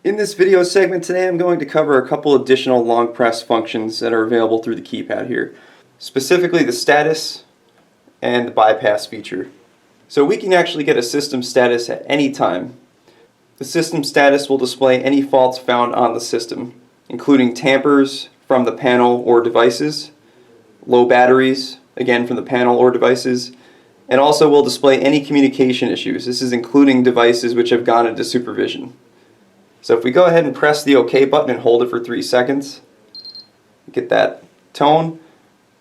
In this video segment today, I'm going to cover a couple additional long press functions that are available through the keypad here. Specifically the status and the bypass feature. So we can actually get a system status at any time. The system status will display any faults found on the system, including tampers from the panel or devices, low batteries, again from the panel or devices, and also will display any communication issues. This is including devices which have gone into supervision. So if we go ahead and press the OK button and hold it for 3 seconds, get that tone,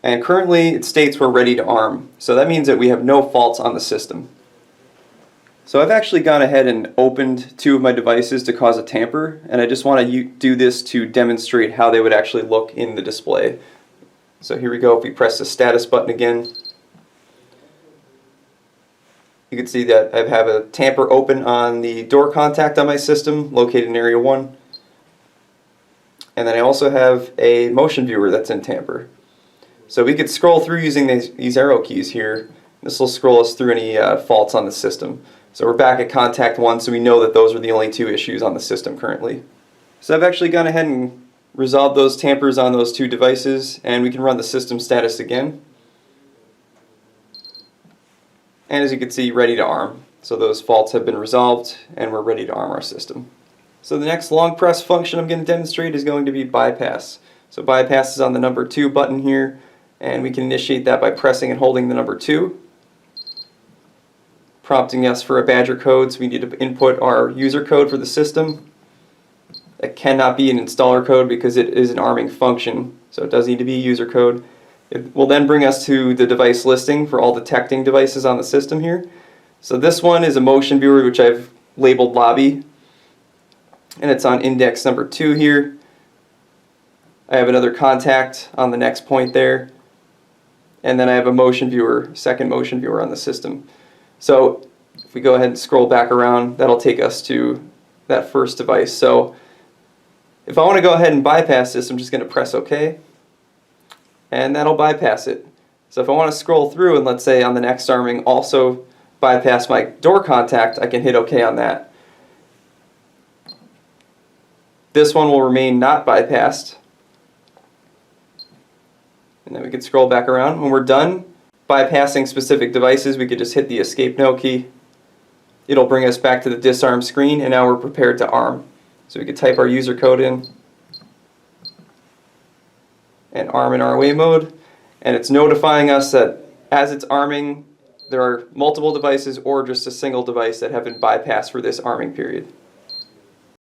and currently it states we're ready to arm. So that means that we have no faults on the system. So I've actually gone ahead and opened 2 of my devices to cause a tamper, and I just want to do this to demonstrate how they would actually look in the display. So here we go. If we press the status button again, you can see that I have a tamper open on the door contact on my system located in area 1. And then I also have a motion viewer that's in tamper. So we could scroll through using these arrow keys here. This will scroll us through any faults on the system. So we're back at contact 1, so we know that those are the only 2 issues on the system currently. So I've actually gone ahead and resolved those tampers on those 2 devices, and we can run the system status again. And as you can see, ready to arm. So those faults have been resolved and we're ready to arm our system. So the next long press function I'm going to demonstrate is going to be bypass. So bypass is on the number 2 button here, and we can initiate that by pressing and holding the number 2, prompting us for a badger code. So we need to input our user code for the system. It cannot be an installer code because it is an arming function, so it does need to be a user code. It will then bring us to the device listing for all detecting devices on the system here. So this one is a motion viewer which I've labeled lobby, and it's on index number 2 here. I have another contact on the next point there, and then I have a motion viewer, second motion viewer on the system. So if we go ahead and scroll back around, that'll take us to that first device. So if I want to go ahead and bypass this, I'm just going to press OK. And that'll bypass it. So if I want to scroll through and let's say on the next arming also bypass my door contact, I can hit OK on that. This one will remain not bypassed. And then we can scroll back around. When we're done bypassing specific devices, we could just hit the escape no key. It'll bring us back to the disarm screen, and now we're prepared to arm. So we could type our user code in and arm in ROA mode, and it's notifying us that as it's arming there are multiple devices or just a single device that have been bypassed for this arming period.